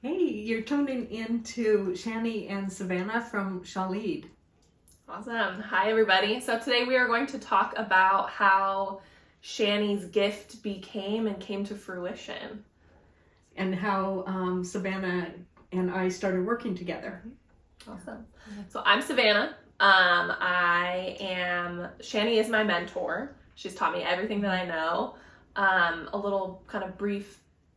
Hey, you're tuning in to Shanny and Savannah from Shalid. Awesome. Hi, everybody. So today we are going to talk about how Shanny's gift became and came to fruition. And how Savannah and I started working together. Awesome. So I'm Savannah. Shanny is my mentor. She's taught me everything that I know. A little kind of brief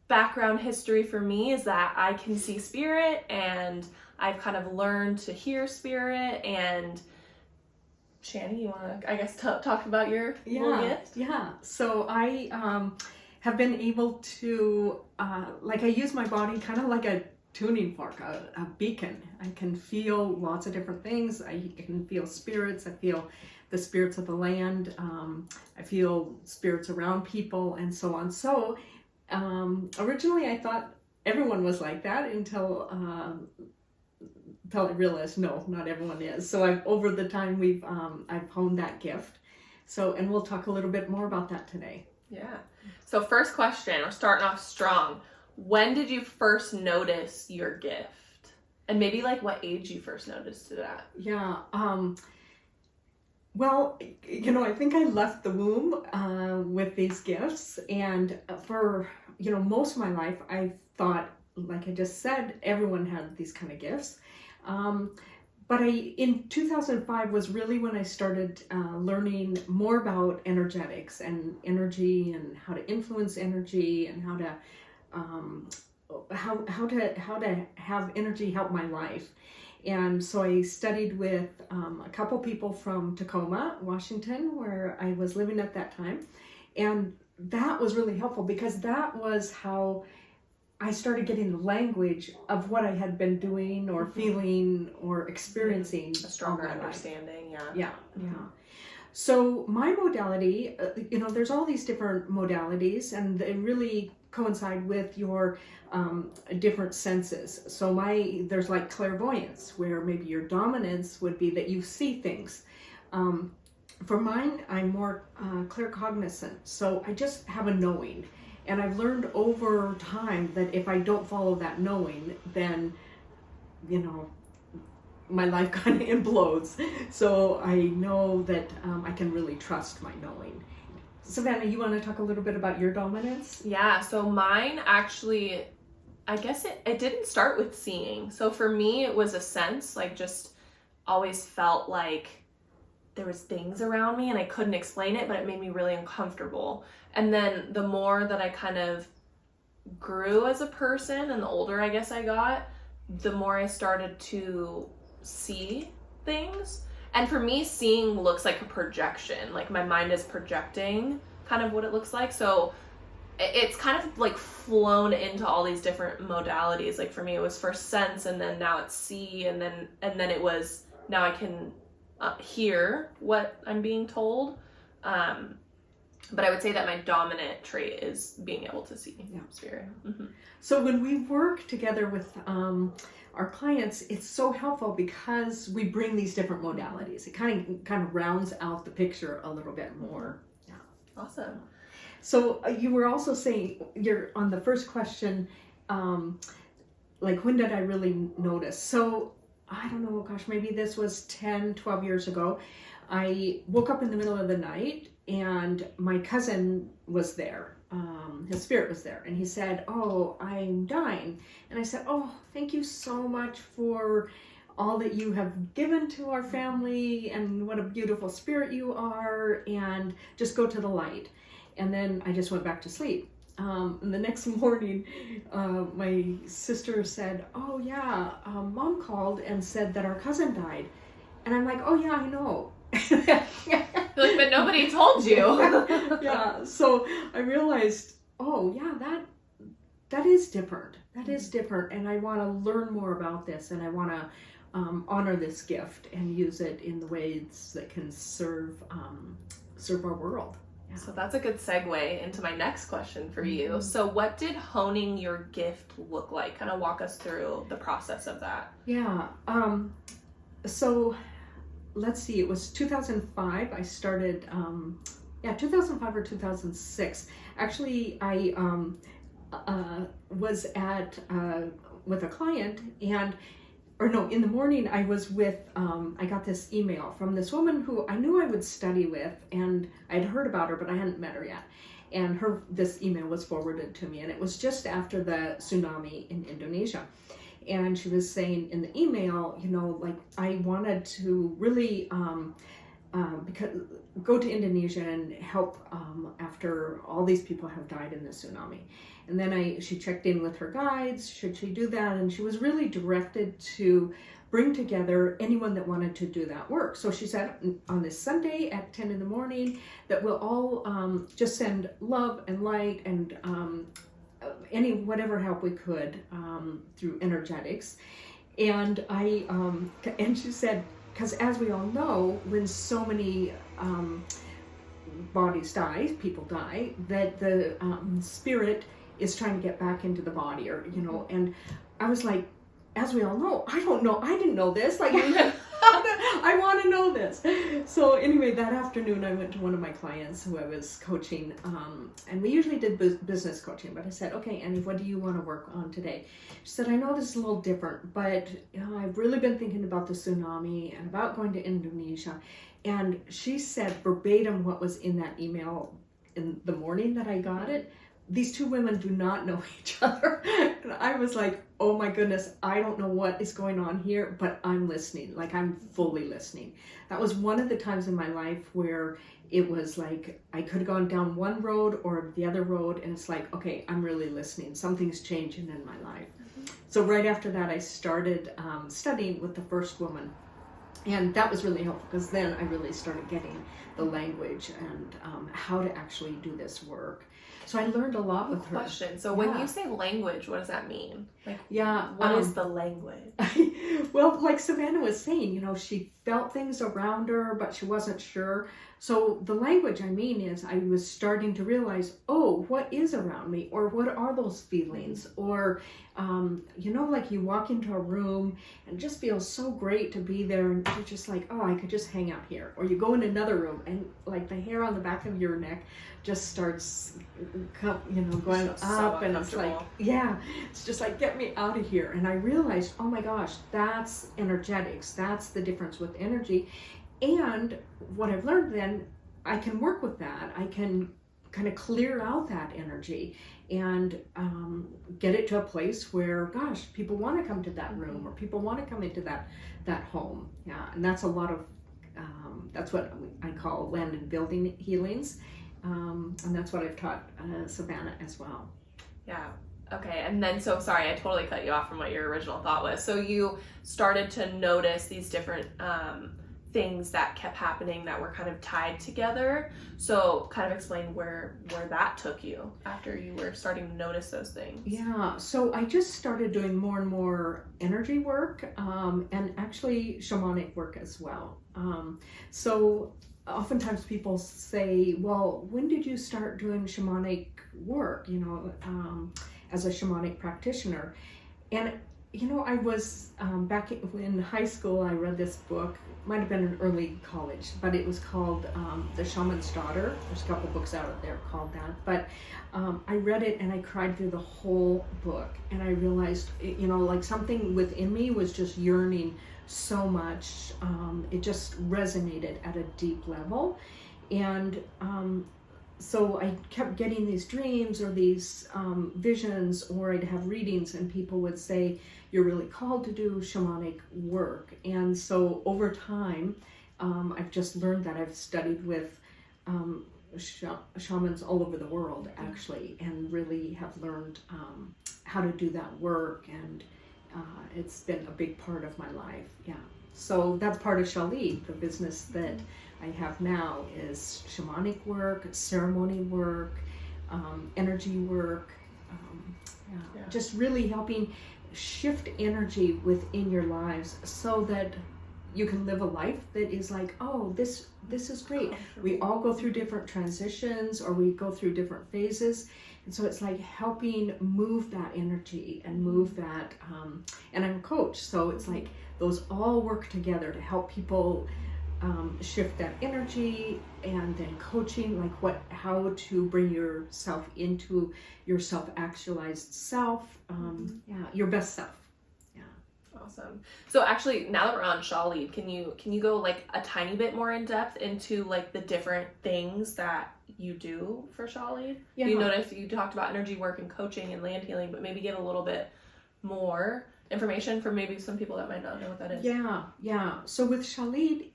background history for me is that I can see spirit, and I've kind of learned to hear spirit. And Shanny, you want to, I guess, talk about your little gift? Yeah. So I have been able to, I use my body kind of like a tuning fork, a beacon. I can feel lots of different things. I can feel spirits. I feel the spirits of the land. I feel spirits around people and so on. So originally I thought everyone was like that until I realized no, not everyone is. So over the time I've honed that gift. So, and we'll talk a little bit more about that today. Yeah. So first question, we're starting off strong. When did you first notice your gift? And maybe like what age you first noticed that? Yeah. Well, I think I left the womb with these gifts, and for most of my life, I thought, like I just said, everyone had these kind of gifts. But in 2005 was really when I started learning more about energetics and energy and how to influence energy and how to have energy help my life. And so I studied with a couple people from Tacoma, Washington, where I was living at that time. And that was really helpful because that was how I started getting the language of what I had been doing or feeling or experiencing. A stronger understanding, Yeah. So my modality, there's all these different modalities, and they really coincide with your different senses. So there's like clairvoyance, where maybe your dominance would be that you see things. For mine, I'm more claircognizant, so I just have a knowing. And I've learned over time that if I don't follow that knowing, then, my life kind of implodes. So I know that I can really trust my knowing. Savannah, you want to talk a little bit about your dominance? Yeah, so mine actually, I guess it didn't start with seeing. So for me, it was a sense, like just always felt like there was things around me and I couldn't explain it, but it made me really uncomfortable. And then the more that I kind of grew as a person and the older I guess I got, the more I started to see things. And for me, seeing looks like a projection. Like my mind is projecting kind of what it looks like. So it's kind of like flown into all these different modalities. Like for me, it was first sense, and then now it's see, and then it was now I can hear what I'm being told. But I would say that my dominant trait is being able to see spirit. Mm-hmm. So when we work together with our clients, it's so helpful because we bring these different modalities. It kind of rounds out the picture a little bit more. Yeah. Awesome. So you were also saying, you're on the first question, like when did I really notice? So I don't know, gosh, maybe this was 10, 12 years ago. I woke up in the middle of the night and my cousin was there. His spirit was there, and he said, "Oh, I'm dying." And I said, "Oh, thank you so much for all that you have given to our family, and what a beautiful spirit you are, and just go to the light." And then I just went back to sleep. And the next morning, my sister said, "Oh yeah, Mom called and said that our cousin died." And I'm like, "Oh yeah, I know." Like, but nobody told you. Yeah, so I realized, oh yeah, that is different. That is different, and I want to learn more about this, and I want to honor this gift and use it in the ways that can serve our world. Yeah. So that's a good segue into my next question for you. So what did honing your gift look like? Kind of walk us through the process of that. Yeah. So let's see, it was 2005 I started, 2005 or 2006. Actually, I was at with a client, in the morning I was with, I got this email from this woman who I knew I would study with, and I'd heard about her, but I hadn't met her yet. And this email was forwarded to me, and it was just after the tsunami in Indonesia. And she was saying in the email, like, I wanted to really go to Indonesia and help after all these people have died in the tsunami. And then she checked in with her guides, should she do that? And she was really directed to bring together anyone that wanted to do that work. So she said on this Sunday at 10 in the morning that we'll all just send love and light and whatever help we could through energetics. And and she said, because as we all know, when so many bodies die, people die, that the spirit is trying to get back into the body, or and I was like, as we all know, I don't know, I didn't know this, like I want to know this. So anyway, that afternoon I went to one of my clients who I was coaching, and we usually did business coaching, but I said, okay, Annie, what do you want to work on today? She said, I know this is a little different, but I've really been thinking about the tsunami and about going to Indonesia. And she said verbatim what was in that email in the morning that I got it. These two women do not know each other. And I was like, oh my goodness, I don't know what is going on here, but I'm listening. Like, I'm fully listening. That was one of the times in my life where it was like I could have gone down one road or the other road, and it's like, okay, I'm really listening. Something's changing in my life. So right after that, I started studying with the first woman. And that was really helpful, because then I really started getting the language and how to actually do this work. So I learned a lot with her. Question. So when you say language, what does that mean? Like, yeah, what is the language? Well, like Savannah was saying, she felt things around her, but she wasn't sure. So the language I mean is I was starting to realize, oh, what is around me? Or what are those feelings? Or, like you walk into a room and it just feels so great to be there, and you're just like, oh, I could just hang out here. Or you go in another room and like the hair on the back of your neck just starts, going up, and it's like, yeah, it's just like, get me out of here. And I realized, oh my gosh, that's energetics. That's the difference with energy. And what I've learned then, I can work with that. I can kind of clear out that energy and get it to a place where, gosh, people want to come to that room, or people want to come into that home. Yeah, and that's a lot of, that's what I call land and building healings. And that's what I've taught Savannah as well. Yeah. Okay. And then, so sorry, I totally cut you off from what your original thought was. So you started to notice these different things that kept happening that were kind of tied together. So kind of explain where that took you after you were starting to notice those things. Yeah. So I just started doing more and more energy work, and actually shamanic work as well. So oftentimes people say, well, when did you start doing shamanic work, as a shamanic practitioner? And, I was back in high school, I read this book, might have been in early college, but it was called The Shaman's Daughter. There's a couple books out there called that. But I read it and I cried through the whole book. And I realized, like something within me was just yearning so much. It just resonated at a deep level. And so I kept getting these dreams or these visions, or I'd have readings and people would say, you're really called to do shamanic work. And so over time, I've just learned that. I've studied with shamans all over the world, actually, and really have learned how to do that work. And it's been a big part of my life. Yeah. So that's part of Shelly, the business that I have now, is shamanic work, ceremony work, energy work, just really helping shift energy within your lives so that you can live a life that is like, oh, this is great. We all go through different transitions, or we go through different phases. And so it's like helping move that energy and move that, and I'm a coach, so it's like those all work together to help people shift that energy, and then coaching, like how to bring yourself into your self-actualized self, your best self. Awesome. So actually, now that we're on Shalid, can you go like a tiny bit more in depth into like the different things that you do for Shalid? Yeah. You noticed you talked about energy work and coaching and land healing, but maybe give a little bit more information for maybe some people that might not know what that is. Yeah. So with Shalid,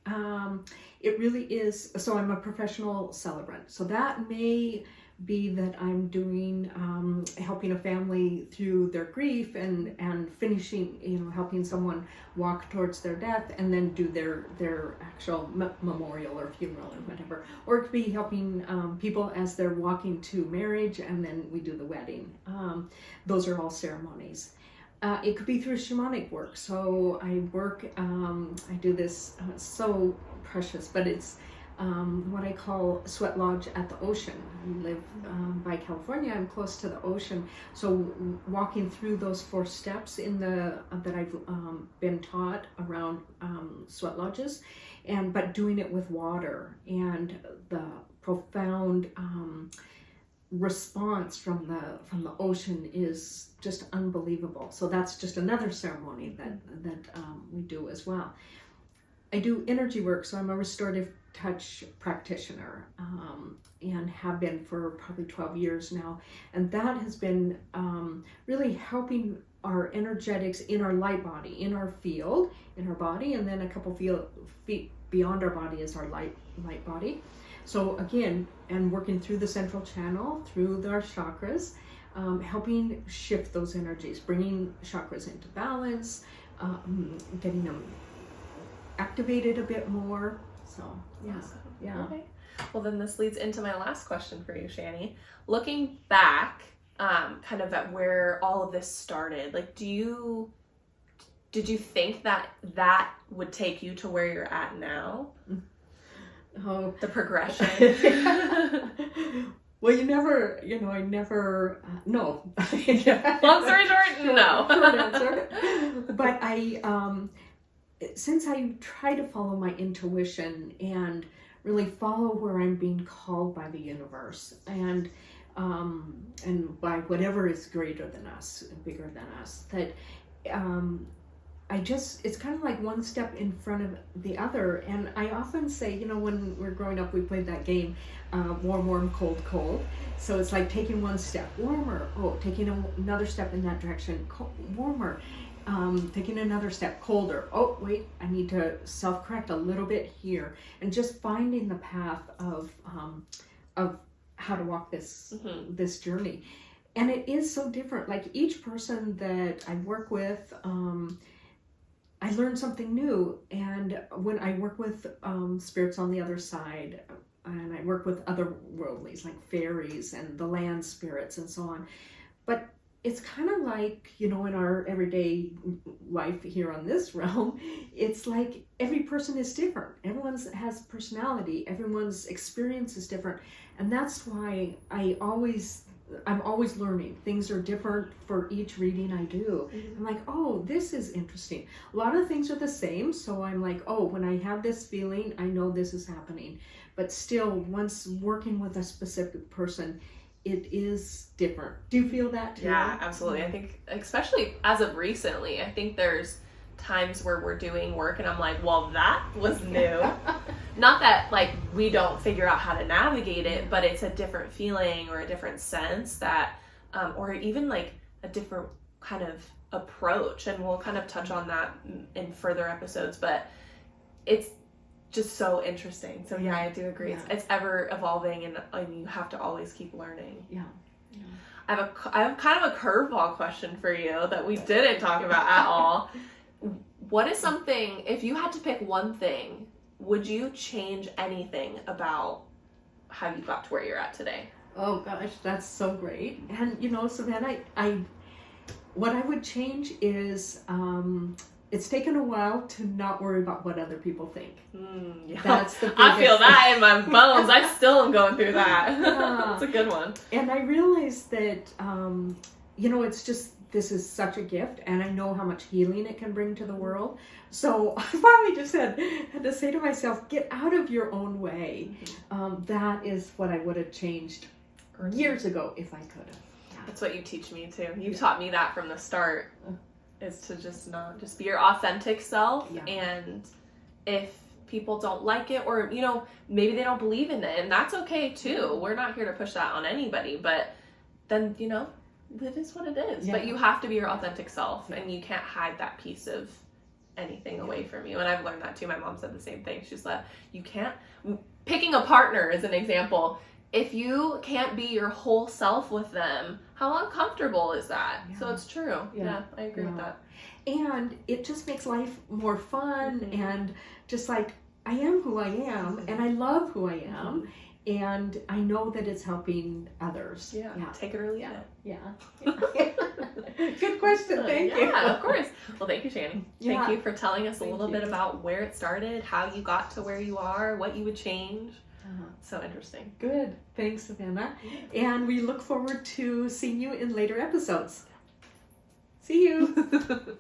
it really is. So I'm a professional celebrant. So that may be that I'm doing helping a family through their grief and finishing, helping someone walk towards their death, and then do their actual memorial or funeral or whatever. Or it could be helping people as they're walking to marriage, and then we do the wedding. Those are all ceremonies. It could be through shamanic work. So I work, I do this, so precious, but it's what I call sweat lodge at the ocean. I live by California. I'm close to the ocean. So walking through those 4 steps that I've been taught around sweat lodges, but doing it with water, and the profound response from the ocean is just unbelievable. So that's just another ceremony that we do as well. I do energy work, so I'm a restorative touch practitioner, and have been for probably 12 years now, and that has been really helping our energetics in our light body, in our field, in our body, and then a couple feet beyond our body is our light body. So again, and working through the central channel, through our chakras, helping shift those energies, bringing chakras into balance, getting them activated a bit more. So yeah. Okay. Well, then this leads into my last question for you, Shanny. Looking back, kind of at where all of this started, like, did you think that would take you to where you're at now? Oh, the progression. Well, I never, no. Long story short, no. Short answer. But since I try to follow my intuition and really follow where I'm being called by the universe, and by whatever is greater than us, bigger than us, that it's kind of like one step in front of the other. And I often say, when we're growing up, we played that game, warm, warm, cold, cold. So it's like taking one step warmer, taking another step in that direction, warmer, taking another step colder. Oh, wait, I need to self-correct a little bit here, and just finding the path of how to walk this journey. And it is so different. Like each person that I work with, I learn something new. And when I work with spirits on the other side, and I work with other worldlies like fairies and the land spirits and so on, but it's kind of like, in our everyday life here on this realm, it's like every person is different. Everyone has personality. Everyone's experience is different. And that's why I'm always learning. Things are different for each reading I do. I'm like, oh, this is interesting. A lot of things are the same. So I'm like, oh, when I have this feeling, I know this is happening. But still, once working with a specific person, it is different. Do you feel that too? Yeah, absolutely. I think, especially as of recently, I think there's times where we're doing work and I'm like, well, that was new. Not that like we don't figure out how to navigate it, but it's a different feeling or a different sense that, or even like a different kind of approach. And we'll kind of touch on that in further episodes, but it's just so interesting. So yeah, I do agree. Yeah. It's ever evolving, and you have to always keep learning. Yeah. I have kind of a curveball question for you that we didn't talk about at all. What is something, if you had to pick one thing, would you change anything about how you got to where you're at today? Oh gosh, that's so great. And Savannah, what I would change is, it's taken a while to not worry about what other people think. Yeah. That's the biggest I feel that in my bones. I still am going through that. Yeah. That's a good one. And I realized that, it's just this is such a gift, and I know how much healing it can bring to the world. So I finally just had to say to myself, get out of your own way. That is what I would have changed years ago if I could have. That's what you teach me too. You taught me that from the start, is to just be your authentic self. And if people don't like it, or maybe they don't believe in it, and that's okay too. We're not here to push that on anybody, but then it is what it is. But you have to be your authentic self, and you can't hide that piece of anything away from you. And I've learned that too. My mom said the same thing. She's like, you can't, picking a partner is an example. If you can't be your whole self with them, how uncomfortable is that? So it's true. Yeah, I agree with that. And it just makes life more fun, and just like, I am who I am, and I love who I am, and I know that it's helping others. Yeah. Take it or leave it. Yeah. Good question. Thank you. Yeah, of course. Well, thank you, Shanny. Thank you for telling us a little bit about where it started, how you got to where you are, what you would change. So interesting. Good. Thanks, Savannah. And we look forward to seeing you in later episodes. See you.